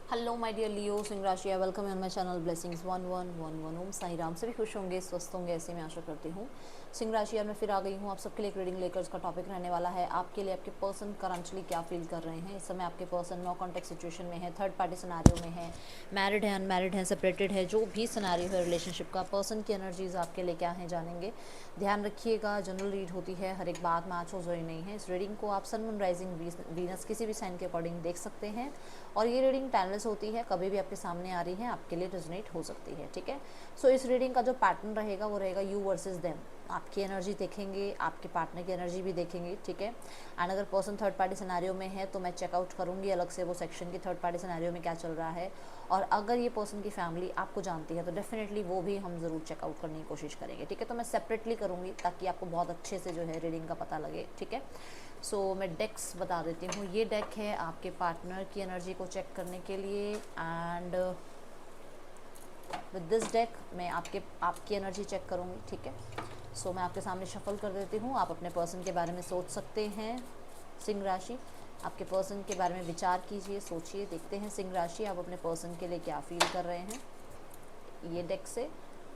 Hello my dear लियो सिंह राशि, welcome on my channel blessings 1111 ओम साई राम। सभी खुश होंगे, स्वस्थ होंगे, ऐसे मैं आशा करती हूँ। सिंह राशि यार मैं फिर आ गई हूँ आप सबके लिए एक रीडिंग लेकर। इसका टॉपिक रहने वाला है आपके लिए आपके पर्सन करंटली क्या फील कर रहे हैं। इस समय आपके पर्सन नो कॉन्टेक्ट सिचुएशन में है, थर्ड पार्टी सिनेरियो में है, मैरिड है, अनमैरिड है, सेपरेटेड है, जो भी सिनेरियो है रिलेशनशिप का, पर्सन की एनर्जीज आपके लिए क्या है जानेंगे। ध्यान रखिएगा, जनरल रीड होती है, हर एक बात मैच हो जरूरी नहीं है। इस रीडिंग को आप सन मून राइजिंग वीनस किसी भी साइन के अकॉर्डिंग देख सकते हैं। और ये रीडिंग टाइमलेस होती है, कभी भी आपके सामने आ रही है आपके लिए रेजोनेट हो सकती है, ठीक है। सो इस रीडिंग का जो पैटर्न रहेगा वो रहेगा यू वर्सेस देम। आपकी एनर्जी देखेंगे, आपके पार्टनर की एनर्जी भी देखेंगे, ठीक है। एंड अगर पर्सन थर्ड पार्टी सिनेरियो में है तो मैं चेकआउट करूंगी अलग से वो सेक्शन की थर्ड पार्टी सिनेरियो में क्या चल रहा है। और अगर ये पर्सन की फैमिली आपको जानती है तो डेफिनेटली वो भी हम ज़रूर चेकआउट करने की कोशिश करेंगे, ठीक है। तो मैं सेपरेटली करूँगी ताकि आपको बहुत अच्छे से जो है रीडिंग का पता लगे, ठीक है। सो मैं डेक्स बता देती हूँ। ये डेक है आपके पार्टनर की एनर्जी को चेक करने के लिए। एंड विद दिस डेक मैं आपकी एनर्जी चेक करूँगी, ठीक है। सो मैं आपके सामने शफल कर देती हूँ। आप अपने पर्सन के बारे में सोच सकते हैं। सिंह राशि, आपके पर्सन के बारे में विचार कीजिए, सोचिए, देखते हैं सिंह राशि आप अपने पर्सन के लिए क्या फील कर रहे हैं ये डेक से।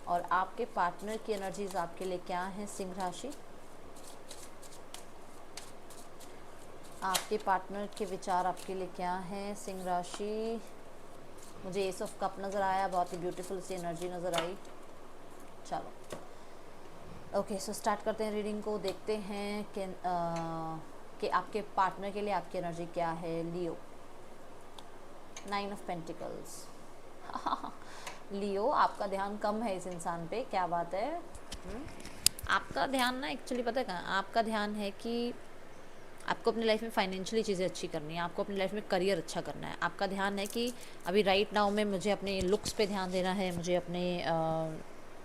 और आपके पार्टनर की एनर्जीज आपके लिए क्या है सिंह राशि। आपके पार्टनर के विचार आपके लिए क्या है सिंह राशि। मुझे एस ऑफ कप नज़र आया, बहुत ही ब्यूटीफुल सी एनर्जी नज़र आई। चलो ओके, सो स्टार्ट करते हैं रीडिंग को। देखते हैं कि आपके पार्टनर के लिए आपकी एनर्जी क्या है। लियो, 9 ऑफ पेंटिकल्स। लियो, आपका ध्यान कम है इस इंसान पे, क्या बात है। आपका ध्यान ना एक्चुअली पता है कहाँ, आपका ध्यान है कि आपको अपनी लाइफ में फाइनेंशियली चीज़ें अच्छी करनी है, आपको अपनी लाइफ में करियर अच्छा करना है। आपका ध्यान है कि अभी राइट नाउ में मुझे अपने लुक्स पे ध्यान देना है, मुझे अपने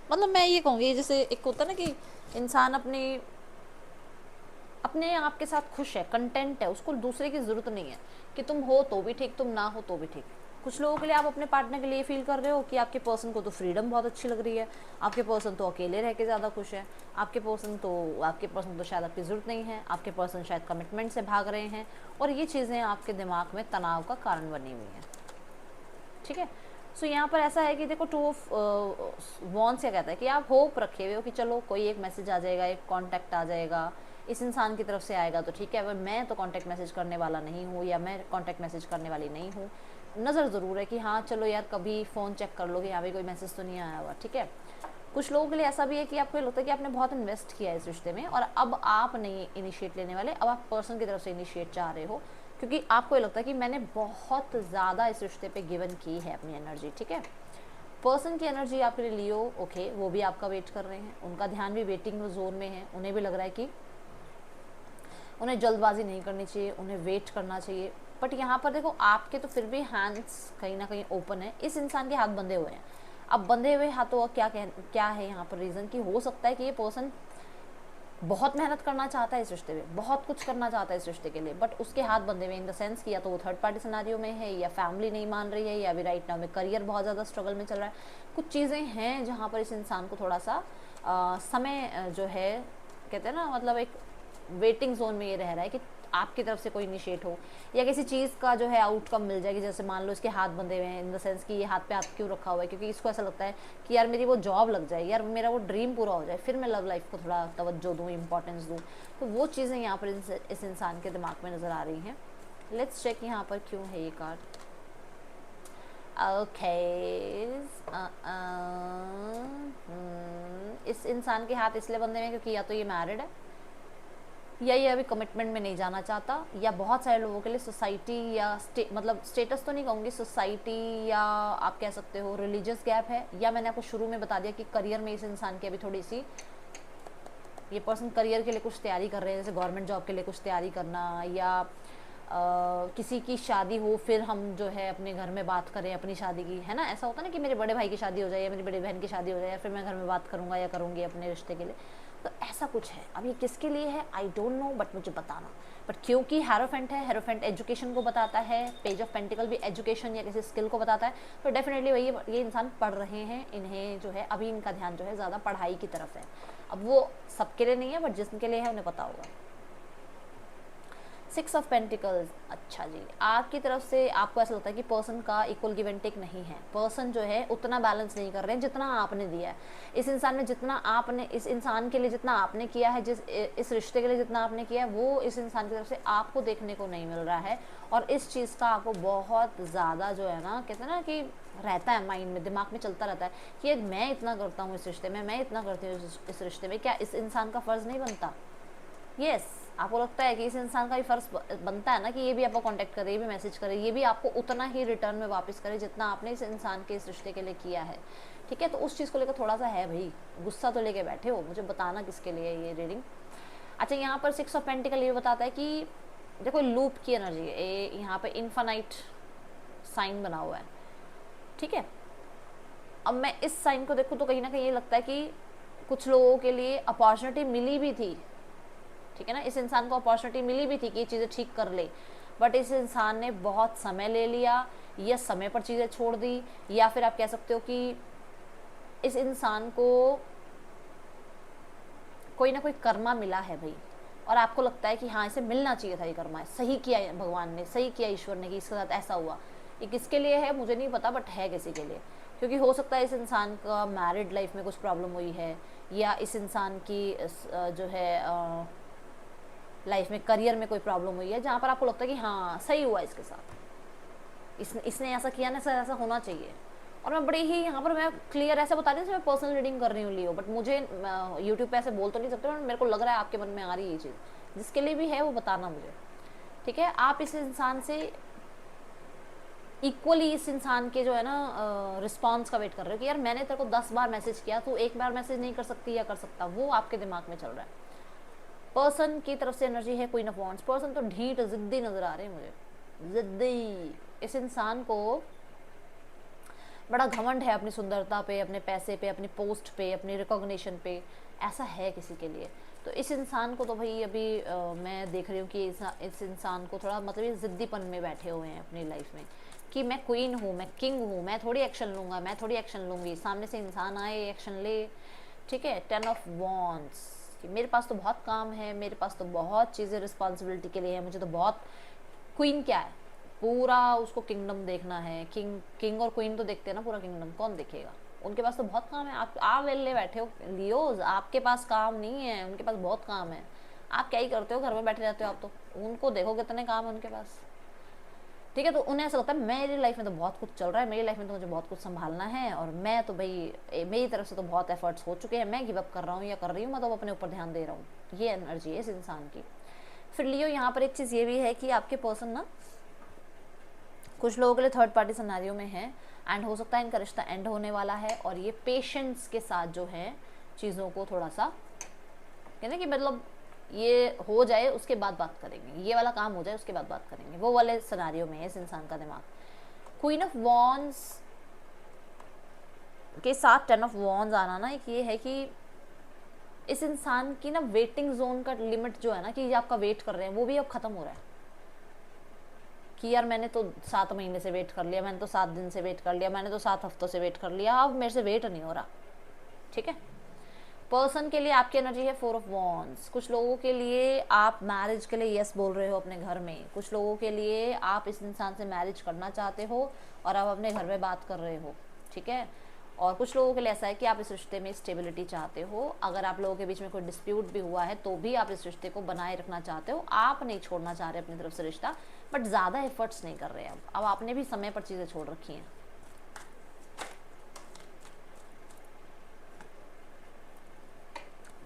मतलब मैं ये कहूँगी जैसे एक होता है ना कि इंसान अपने अपने आप के साथ खुश है, कंटेंट है, उसको दूसरे की ज़रूरत नहीं है कि तुम हो तो भी ठीक, तुम ना हो तो भी ठीक। कुछ लोगों के लिए आप अपने पार्टनर के लिए फील कर रहे हो कि आपके पर्सन को तो फ्रीडम बहुत अच्छी लग रही है, आपके पर्सन तो अकेले रह के ज़्यादा खुश है, आपके पर्सन तो शायद आपकी ज़रूरत नहीं है, आपके पर्सन शायद कमिटमेंट से भाग रहे हैं। और ये चीज़ें आपके दिमाग में तनाव का कारण बनी हुई हैं, ठीक है। सो यहाँ पर ऐसा है कि देखो टू ऑफ वॉन्स क्या कहता है कि आप होप रखे हुए हो कि चलो कोई एक मैसेज आ जाएगा, एक कॉन्टैक्ट आ जाएगा, इस इंसान की तरफ से आएगा तो ठीक है। पर मैं तो कॉन्टैक्ट मैसेज करने वाला नहीं हूँ, या मैं कॉन्टैक्ट मैसेज करने वाली नहीं हूँ। नज़र ज़रूर है कि हाँ चलो यार कभी फ़ोन चेक कर लो कि यहाँ पे कोई मैसेज तो नहीं आया हुआ, ठीक है। कुछ लोगों के लिए ऐसा भी है कि आपको लगता है कि आपने बहुत इन्वेस्ट किया है इस रिश्ते में और अब आप नहीं इनिशिएट लेने वाले, अब आप पर्सन की तरफ से इनिशिएट चाह रहे हो, क्योंकि आपको ये लगता है कि मैंने बहुत ज़्यादा इस रिश्ते पे गिवन की है अपनी एनर्जी, ठीक है। पर्सन की एनर्जी आपके लिए लियो, ओके, वो भी आपका वेट कर रहे हैं, उनका ध्यान भी वेटिंग जोन में है। उन्हें भी लग रहा है कि उन्हें जल्दबाजी नहीं करनी चाहिए, उन्हें वेट करना चाहिए। बट यहाँ पर देखो आपके तो फिर भी हैंड्स कहीं ना कहीं ओपन है, इस इंसान के हाथ बंधे हुए हैं। अब बंधे हुए हाथों का क्या है यहाँ पर रीज़न कि हो सकता है कि ये पर्सन बहुत मेहनत करना चाहता है इस रिश्ते में, बहुत कुछ करना चाहता है इस रिश्ते के लिए, बट उसके हाथ बंधे हुए इन द सेंस कि या तो वो थर्ड पार्टी सिनेरियो में है, या फैमिली नहीं मान रही है, या अभी राइट नाउ में करियर बहुत ज़्यादा स्ट्रगल में चल रहा है। कुछ चीज़ें हैं जहाँ पर इस इंसान को थोड़ा सा समय जो है कहते हैं ना, मतलब एक वेटिंग जोन में ये रह रहा है कि आपकी तरफ से कोई इनिशिएट हो, या किसी चीज़ का जो है आउटकम मिल जाएगी। जैसे मान लो इसके हाथ बंधे हुए हैं इन द सेंस कि ये हाथ पे हाथ क्यों रखा हुआ है, क्योंकि इसको ऐसा लगता है कि यार मेरी वो जॉब लग जाए, यार मेरा वो ड्रीम पूरा हो जाए, फिर मैं लव लाइफ को थोड़ा तवज्जो दूँ, इंपॉर्टेंस दूँ। तो वो चीज़ें यहाँ पर इस इंसान के दिमाग में नज़र आ रही हैं। लेट्स चेक यहाँ पर क्यों है ये कार्ड। ओके, इस इंसान के हाथ इसलिए बंधे हैं क्योंकि या तो ये मैरिड है, या ये अभी कमिटमेंट में नहीं जाना चाहता, या बहुत सारे लोगों के लिए सोसाइटी या मतलब स्टेटस तो नहीं कहूँगी, सोसाइटी या आप कह सकते हो रिलीजियस गैप है, या मैंने आपको शुरू में बता दिया कि करियर में इस इंसान की अभी थोड़ी सी, ये पर्सन करियर के लिए कुछ तैयारी कर रहे हैं, जैसे गवर्नमेंट जॉब के लिए कुछ तैयारी करना, या किसी की शादी हो फिर हम जो है अपने घर में बात करें अपनी शादी की, है ना। ऐसा होता है ना कि मेरे बड़े भाई की शादी हो जाए या मेरी बड़ी बहन की शादी हो जाए, या फिर मैं घर में बात करूँगा या करूँगी अपने रिश्ते के लिए। तो ऐसा कुछ है। अब ये किसके लिए है आई डोंट नो, बट मुझे बताना। बट क्योंकि हेरोफेंट है, हेरोफेंट एजुकेशन को बताता है, पेज ऑफ पेंटिकल भी एजुकेशन या किसी स्किल को बताता है, तो डेफिनेटली वही ये इंसान पढ़ रहे हैं, इन्हें जो है अभी इनका ध्यान जो है ज़्यादा पढ़ाई की तरफ है। अब वो सबके लिए नहीं है, बट जिसके लिए है उन्हें पता होगा। सिक्स ऑफ पेंटिकल्स, अच्छा जी, आपकी तरफ से आपको ऐसा लगता है कि पर्सन का इक्वल गिव एंड टेक नहीं है, पर्सन जो है उतना बैलेंस नहीं कर रहे हैं जितना आपने दिया है इस इंसान में, जितना आपने इस इंसान के लिए जितना आपने किया है, इस रिश्ते के लिए जितना आपने किया है, वो इस इंसान की तरफ से आपको देखने को नहीं मिल रहा है। और इस चीज़ का आपको बहुत ज़्यादा जो है ना, कहते हैं ना कि रहता है माइंड में, दिमाग में चलता रहता है कि मैं इतना करता हूँ इस रिश्ते में, मैं इतना करती हूँ इस रिश्ते में, क्या इस इंसान का फ़र्ज़ नहीं बनता? यस, आपको लगता है कि इस इंसान का भी फ़र्ज़ बनता है ना कि ये भी आपको कांटेक्ट करे, ये भी मैसेज करे, ये भी आपको उतना ही रिटर्न में वापस करे जितना आपने इस इंसान के इस रिश्ते के लिए किया है। ठीक है, तो उस चीज़ को लेकर थोड़ा सा है भाई, गुस्सा तो लेके बैठे हो, मुझे बताना किसके लिए ये रीडिंग। अच्छा, यहाँ पर सिक्स ऑफ पेंटिकल ये बताता है कि देखो लूप की एनर्जी है, यहाँ पे इन्फानाइट साइन बना हुआ है। ठीक है, अब मैं इस साइन को देखूँ तो कहीं ना कहीं ये लगता है कि कुछ लोगों के लिए अपॉर्चुनिटी मिली भी थी, ठीक है ना, इस इंसान को अपॉर्चुनिटी मिली भी थी कि ये चीज़ें ठीक कर ले, बट इस इंसान ने बहुत समय ले लिया, या समय पर चीज़ें छोड़ दी, या फिर आप कह सकते हो कि इस इंसान को कोई ना कोई कर्मा मिला है भाई, और आपको लगता है कि हाँ इसे मिलना चाहिए था, ये कर्मा है, सही किया भगवान ने, सही किया ईश्वर ने कि इसके साथ ऐसा हुआ। ये किसके लिए है मुझे नहीं पता, बट है किसी के लिए, क्योंकि हो सकता है इस इंसान का मैरिड लाइफ में कुछ प्रॉब्लम हुई है, या इस इंसान की जो है लाइफ में करियर में कोई प्रॉब्लम हुई है, जहाँ पर आपको लगता है कि हाँ सही हुआ इसके साथ, इसने ऐसा किया ना, ऐसा होना चाहिए। और मैं बड़ी ही यहाँ पर मैं क्लियर ऐसे बता रही हूँ, मैं पर्सनल रीडिंग कर रही हूँ लियो, बट मुझे यूट्यूब पे ऐसे बोल तो नहीं सकते, बट मेरे को लग रहा है आपके मन में आ रही है ये चीज़, जिसके लिए भी है वो बताना मुझे। ठीक है, आप इस इंसान से इक्वली इस इंसान के जो है ना रिस्पॉन्स का वेट कर रहे हो कि यार मैंने तेरे को 10 बार मैसेज किया, तो एक बार मैसेज नहीं कर सकती या कर सकता, वो आपके दिमाग में चल रहा है। पर्सन की तरफ से एनर्जी है क्वीन ऑफ वॉन्ड्स, पर्सन तो ढीठ जिद्दी नजर आ रहे हैं मुझे, जिद्दी। इस इंसान को बड़ा घमंड है अपनी सुंदरता पे, अपने पैसे पे, अपनी पोस्ट पे, अपनी रिकॉग्निशन पे, ऐसा है किसी के लिए। तो इस इंसान को तो भाई अभी मैं देख रही हूँ कि इस इंसान को थोड़ा मतलब ये ज़िद्दीपन में बैठे हुए हैं अपनी लाइफ में कि मैं क्वीन हूँ, मैं किंग हूँ, मैं थोड़ी एक्शन लूँगा, मैं थोड़ी एक्शन लूँगी, सामने से इंसान आए एक्शन ले। ठीक है, 10 ऑफ वॉन्ड्स कि मेरे पास तो बहुत काम है, मेरे पास तो बहुत चीज़ें रिस्पॉन्सिबिलिटी के लिए है, मुझे तो बहुत, क्वीन क्या है, पूरा उसको किंगडम देखना है, किंग और क्वीन तो देखते हैं ना पूरा किंगडम, कौन देखेगा, उनके पास तो बहुत काम है। आप वेले बैठे हो लियोज, आपके पास काम नहीं है, उनके पास बहुत काम है, आप क्या ही करते हो, घर में बैठे रहते हो आप, तो उनको देखो कितने काम है उनके पास। ठीक है, तो उन्हें ऐसा लगता है मेरी लाइफ में तो बहुत कुछ चल रहा है, मेरी लाइफ में तो मुझे बहुत कुछ संभालना है, और मैं तो भाई मेरी तरफ से तो बहुत एफर्ट्स हो चुके हैं, मैं गिव अप कर रहा हूँ या कर रही हूँ, मतलब अपने ऊपर ध्यान दे रहा हूँ, ये एनर्जी है इस इंसान की। फिर लियो यहाँ पर एक चीज़ ये भी है कि आपके पर्सन ना कुछ लोगों के लिए थर्ड पार्टी सिनेरियो में है, एंड हो सकता है इनका रिश्ता एंड होने वाला है, और ये पेशेंस के साथ जो है चीज़ों को थोड़ा सा कहते कि मतलब ये हो जाए उसके बाद बात करेंगे, ये वाला काम हो जाए उसके बाद बात करेंगे, वो वाले सिनेरियो में है इस इंसान का दिमाग। क्वीन ऑफ वॉन्ड्स के साथ 10 ऑफ वॉन्ड्स आना ना एक ये है कि इस इंसान की ना वेटिंग जोन का लिमिट जो है ना कि आपका वेट कर रहे हैं वो भी अब खत्म हो रहा है कि यार मैंने तो 7 महीने से वेट कर लिया, मैंने तो 7 दिन से वेट कर लिया, मैंने तो 7 हफ्तों से वेट कर लिया, अब मेरे से वेट नहीं हो रहा। ठीक है, पर्सन के लिए आपकी एनर्जी है 4 ऑफ वॉन्ड्स। कुछ लोगों के लिए आप मैरिज के लिए यस बोल रहे हो अपने घर में, कुछ लोगों के लिए आप इस इंसान से मैरिज करना चाहते हो और आप अपने घर में बात कर रहे हो। ठीक है, और कुछ लोगों के लिए ऐसा है कि आप इस रिश्ते में स्टेबिलिटी चाहते हो, अगर आप लोगों के बीच में कोई डिस्प्यूट भी हुआ है तो भी आप इस रिश्ते को बनाए रखना चाहते हो, आप नहीं छोड़ना चाह रहे अपनी तरफ से रिश्ता, बट ज़्यादा एफर्ट्स नहीं कर रहे हैं अब आपने भी समय पर चीज़ें छोड़ रखी हैं।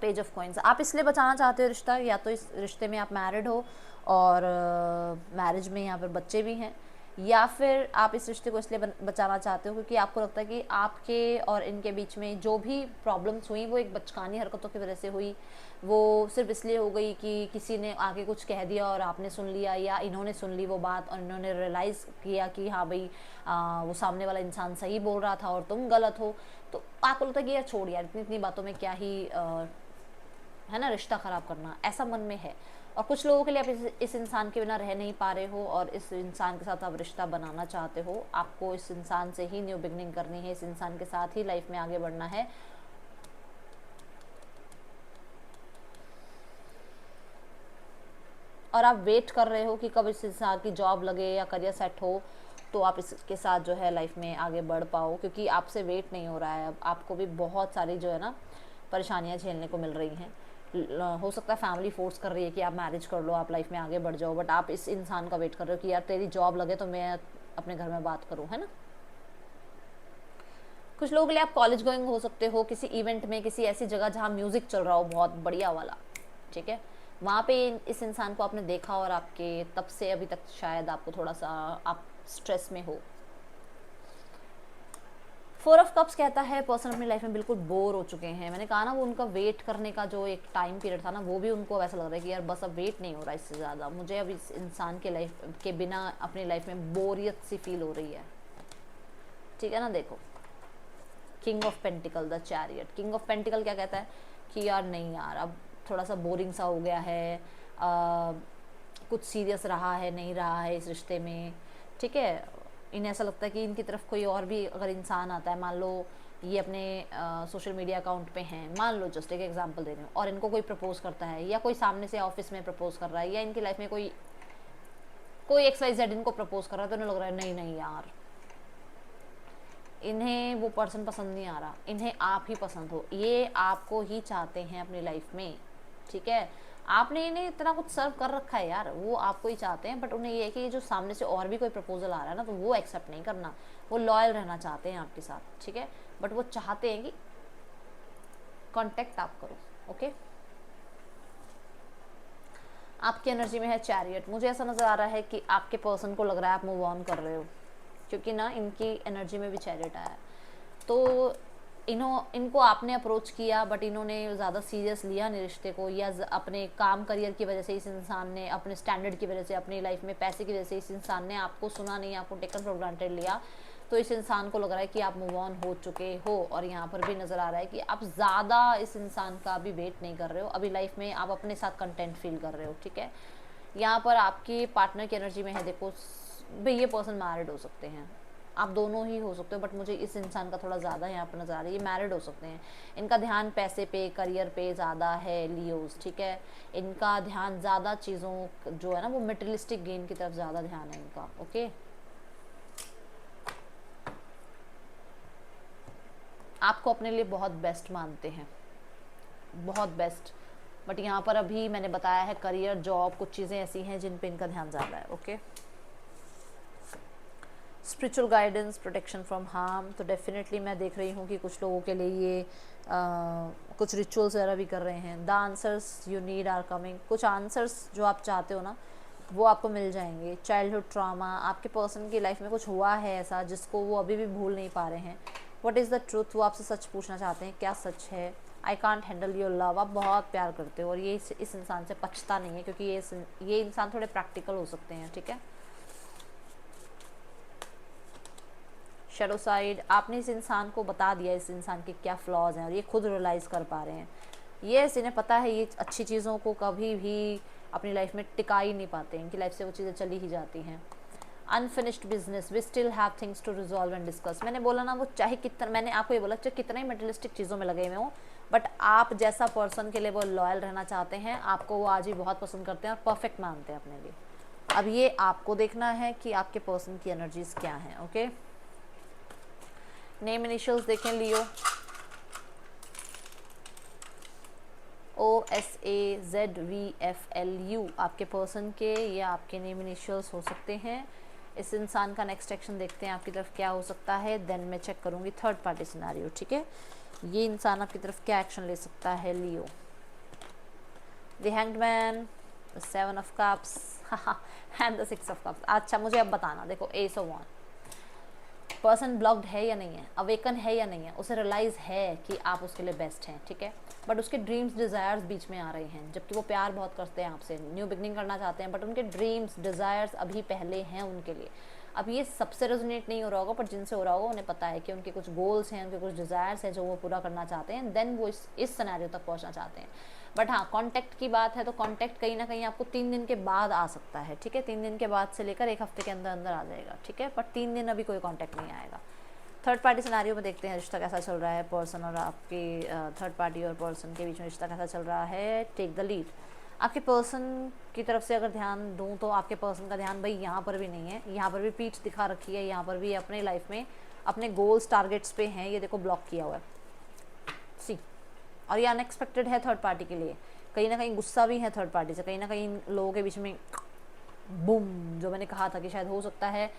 पेज ऑफ कॉइंस, आप इसलिए बचाना चाहते हो रिश्ता, या तो इस रिश्ते में आप मैरिड हो और मैरिज में यहाँ पर बच्चे भी हैं, या फिर आप इस रिश्ते को इसलिए बचाना चाहते हो क्योंकि आपको लगता है कि आपके और इनके बीच में जो भी प्रॉब्लम्स हुई वो एक बचकानी हरकतों की वजह से हुई, वो सिर्फ इसलिए हो गई कि किसी ने आगे कुछ कह दिया और आपने सुन लिया, या इन्होंने सुन ली वो बात और इन्होंने रियलाइज़ किया कि हाँ भाई वो सामने वाला इंसान सही बोल रहा था और तुम गलत हो, तो आपको लगता है कि यार छोड़ यार इतनी इतनी बातों में क्या ही है ना रिश्ता ख़राब करना, ऐसा मन में है। और कुछ लोगों के लिए आप इस इंसान के बिना रह नहीं पा रहे हो और इस इंसान के साथ आप रिश्ता बनाना चाहते हो, आपको इस इंसान से ही न्यू बिगनिंग करनी है, इस इंसान के साथ ही लाइफ में आगे बढ़ना है। और आप वेट कर रहे हो कि कब इस इंसान की जॉब लगे या करियर सेट हो तो आप इसके साथ जो है लाइफ में आगे बढ़ पाओ, क्योंकि आपसे वेट नहीं हो रहा है। अब आपको भी बहुत सारी जो है ना परेशानियां झेलने को मिल रही हैं। हो सकता है फैमिली फोर्स कर रही है कि आप मैरिज कर लो, आप लाइफ में आगे बढ़ जाओ, बट आप इस इंसान का वेट कर रहे हो कि यार तेरी जॉब लगे तो मैं अपने घर में बात करूँ, है ना। कुछ लोगों के लिए आप कॉलेज गोइंग हो सकते हो, किसी इवेंट में, किसी ऐसी जगह जहाँ म्यूज़िक चल रहा हो बहुत बढ़िया वाला, ठीक है, वहाँ पे इस इंसान को आपने देखा और आपके तब से अभी तक शायद आपको थोड़ा सा आप स्ट्रेस में हो। 4 ऑफ कप्स कहता है पर्सन अपनी लाइफ में बिल्कुल बोर हो चुके हैं। मैंने कहा ना वो उनका वेट करने का जो एक टाइम पीरियड था ना, वो भी उनको ऐसा लग रहा है कि यार बस अब वेट नहीं हो रहा इससे ज़्यादा, मुझे अब इस इंसान के लाइफ के बिना अपनी लाइफ में बोरियत सी फील हो रही है, ठीक है ना। देखो king of pentacle, the chariot. King of pentacle क्या कहता है कि यार नहीं यार अब थोड़ा सा बोरिंग सा हो गया है, कुछ सीरियस रहा है नहीं रहा है इस रिश्ते में, ठीक है। इन्हें ऐसा लगता है कि इनकी तरफ कोई और भी अगर इंसान आता है, मान लो ये अपने सोशल मीडिया अकाउंट पे हैं, मान लो जस्ट एक एग्जांपल दे रही हूँ, और इनको कोई प्रपोज करता है या कोई सामने से ऑफिस में प्रपोज कर रहा है या इनकी लाइफ में कोई XYZ इनको प्रपोज कर रहा है, तो इन्हें लग रहा है नहीं नहीं यार इन्हें वो पर्सन पसंद नहीं आ रहा, इन्हें आप ही पसंद हो, ये आपको ही चाहते हैं अपनी लाइफ में, ठीक है। आपने इन्हें इतना कुछ सर्व कर रखा है यार, वो आपको ही चाहते हैं, बट उन्हें ये है कि जो सामने से और भी कोई प्रपोजल आ रहा है ना तो वो एक्सेप्ट नहीं करना, वो लॉयल रहना चाहते हैं आपके साथ, ठीक है, बट वो चाहते हैं कि कांटेक्ट आप करो, ओके। आपकी एनर्जी में है चैरियट। मुझे ऐसा नज़र आ रहा है कि आपके पर्सन को लग रहा है आप मूव ऑन कर रहे हो, क्योंकि ना इनकी एनर्जी में भी चैरियट आया है, तो इनको आपने अप्रोच किया बट इन्होंने ज़्यादा सीरियस लिया नहीं रिश्ते को, या अपने काम करियर की वजह से इस इंसान ने, अपने स्टैंडर्ड की वजह से, अपनी लाइफ में पैसे की वजह से इस इंसान ने आपको सुना नहीं, आपको टेकन फॉर ग्रांटेड लिया, तो इस इंसान को लग रहा है कि आप मूव ऑन हो चुके हो। और यहाँ पर भी नज़र आ रहा है कि आप ज़्यादा इस इंसान का अभी वेट नहीं कर रहे हो, अभी लाइफ में आप अपने साथ कंटेंट फील कर रहे हो, ठीक है। यहाँ पर आपकी पार्टनर की एनर्जी में है, देखो भाई ये पर्सन मैरिड हो सकते हैं, आप दोनों ही हो सकते हो, बट मुझे इस इंसान का थोड़ा ज़्यादा यहाँ पर नज़र आ रहा है, ये मैरिड हो सकते हैं, इनका ध्यान पैसे पे, करियर पे ज़्यादा है, लियोज, ठीक है। इनका ध्यान ज़्यादा चीज़ों जो है ना वो मटेरियलिस्टिक गेन की तरफ ज़्यादा ध्यान है इनका, ओके। आपको अपने लिए बहुत बेस्ट मानते हैं, बहुत बेस्ट, बट यहाँ पर अभी मैंने बताया है करियर, जॉब, कुछ चीज़ें ऐसी हैं जिन पे इनका ध्यान ज़्यादा है, okay. Spiritual guidance, protection from harm, तो डेफिनेटली मैं देख रही हूँ कि कुछ लोगों के लिए ये कुछ रिचुअल्स वगैरह भी कर रहे हैं। The answers you need are coming, कुछ आंसर्स जो आप चाहते हो ना वो आपको मिल जाएंगे। चाइल्डहुड ट्रॉमा, आपके पर्सन की लाइफ में कुछ हुआ है ऐसा जिसको वो अभी भी भूल नहीं पा रहे हैं। व्हाट इज़ द ट्रूथ, वो आपसे सच पूछना चाहते हैं, क्या सच है। I can't handle your love, आप बहुत प्यार करते हो और ये इस इंसान से पछता नहीं है, क्योंकि ये इंसान थोड़े प्रैक्टिकल हो सकते हैं, ठीक है। शैडो साइड, आपने इस इंसान को बता दिया इस इंसान के क्या फ्लॉज हैं और ये खुद रियलाइज़ कर पा रहे हैं। ये इन्हें पता है ये अच्छी चीज़ों को कभी भी अपनी लाइफ में टिका ही नहीं पाते, इनकी लाइफ से वो चीज़ें चली ही जाती हैं। Unfinished business, we still have things to resolve and discuss. मैंने बोला ना वो चाहे कितना, मैंने आपको ये बोला चाहे कितना ही मटेरियलिस्टिक चीज़ों में लगे हुए हों, बट आप जैसा पर्सन के लिए वो लॉयल रहना चाहते हैं, आपको वो आज भी बहुत पसंद करते हैं और परफेक्ट मानते हैं अपने लिए। अब ये आपको देखना है कि आपके पर्सन की एनर्जीज क्या हैं, ओके। नेम इनिशियल्स देखें, लियो, OSAZVFLU आपके पर्सन के या आपके नेम इनिशियल्स हो सकते हैं। इस इंसान का नेक्स्ट एक्शन देखते हैं आपकी तरफ क्या हो सकता है, देन मैं चेक करूंगी थर्ड पार्टी सिनेरियो, ठीक है। ये इंसान आपकी तरफ क्या एक्शन ले सकता है, Leo. The hanged man, 7 of cups and the 6 of cups. अच्छा मुझे अब बताना, देखो एस ऑफ वन, पर्सन ब्लॉक्ड है या नहीं है, अवेकन है या नहीं है, उसे रियलाइज़ है कि आप उसके लिए बेस्ट हैं, ठीक है, बट उसके ड्रीम्स डिज़ायर्स बीच में आ रहे हैं, जबकि वो प्यार बहुत करते हैं आपसे, न्यू बिगनिंग करना चाहते हैं, बट उनके ड्रीम्स डिज़ायर्स अभी पहले हैं उनके लिए। अब ये सबसे रेजोनेट नहीं हो रहा होगा, बट जिनसे हो रहा होगा उन्हें पता है कि उनके कुछ गोल्स हैं, उनके कुछ डिज़ायर्स हैं जो वो पूरा करना चाहते हैं, देन वो इस सिनेरियो तक पहुँचना चाहते हैं। बट हाँ, कांटेक्ट की बात है तो कांटेक्ट कहीं ना कहीं आपको 3 दिन के बाद आ सकता है, ठीक है, 3 दिन के बाद से लेकर 1 हफ्ते के अंदर अंदर आ जाएगा, ठीक है, बट 3 दिन अभी कोई कांटेक्ट नहीं आएगा। थर्ड पार्टी सिनेरियो में देखते हैं रिश्ता कैसा चल रहा है, पर्सन और आपके थर्ड पार्टी और पर्सन के बीच में रिश्ता कैसा चल रहा है। टेक द लीड, आपके पर्सन की तरफ से अगर ध्यान दूँ तो आपके पर्सन का ध्यान भाई यहाँ पर भी नहीं है, यहाँ पर भी पीठ दिखा रखी है, यहाँ पर भी अपने लाइफ में अपने गोल्स टारगेट्स पे हैं, ये देखो ब्लॉक किया हुआ है सी। और ये अनएक्सपेक्टेड है थर्ड पार्टी के लिए, कहीं ना कहीं गुस्सा भी है थर्ड पार्टी से, कहीं ना कहीं लोगों के बीच में बूम, जो मैंने कहा था कि शायद हो सकता है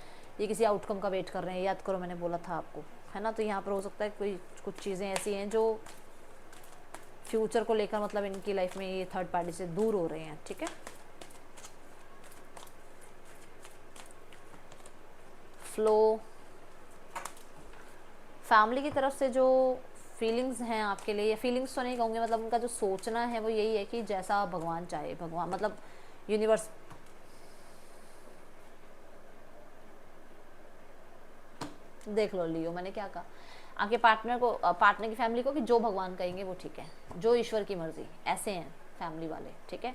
ये किसी आउटकम का वेट कर रहे हैं, याद करो मैंने बोला था आपको, है ना। तो यहाँ पर हो सकता है कोई कुछ चीज़ें ऐसी हैं जो फ्यूचर को लेकर मतलब इनकी लाइफ में ये थर्ड पार्टी से दूर हो रहे हैं, ठीक है। फ्लो, फैमिली की तरफ से जो फीलिंग्स हैं आपके लिए, फीलिंग्स तो नहीं कहूँगी, मतलब उनका जो सोचना है वो यही है कि जैसा भगवान चाहे, भगवान मतलब यूनिवर्स, देख लो लियो मैंने क्या कहा, आपके पार्टनर को, पार्टनर की फैमिली को कि जो भगवान कहेंगे वो ठीक है, जो ईश्वर की मर्जी, ऐसे हैं फैमिली वाले, ठीक है।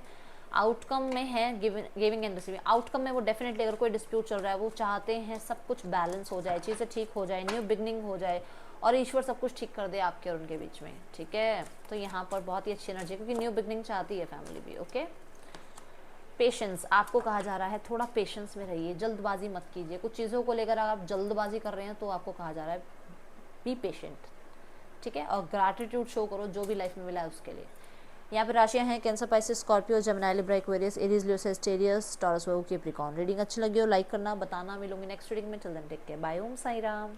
आउटकम में है गिविंग एंड रिसीविंग, आउटकम में वो डेफिनेटली अगर कोई डिस्प्यूट चल रहा है वो चाहते हैं सब कुछ बैलेंस हो जाए, चीज़ें ठीक हो जाए, न्यू बिगनिंग हो जाए और ईश्वर सब कुछ ठीक कर दे आपके और उनके बीच में, ठीक है। तो यहाँ पर बहुत ही अच्छी एनर्जी, क्योंकि न्यू बिगनिंग चाहती है फैमिली भी, ओके। पेशेंस, आपको कहा जा रहा है थोड़ा पेशेंस में रहिए, जल्दबाजी मत कीजिए, कुछ चीज़ों को लेकर आप जल्दबाजी कर रहे हैं तो आपको कहा जा रहा है बी पेशेंट, ठीक है। और ग्रैटिट्यूड शो करो जो भी लाइफ में मिला है उसके लिए। यहाँ पे राशियाँ हैं Cancer, Pisces, Scorpio, Gemini, Libra, Aquarius, Aries, Leo, Sagittarius, Taurus, Virgo, Capricorn. Reading अच्छी लगी हो लाइक करना, बताना। मिलूंगी नेक्स्ट रीडिंग में, till then take care, bye, Om Sai Ram.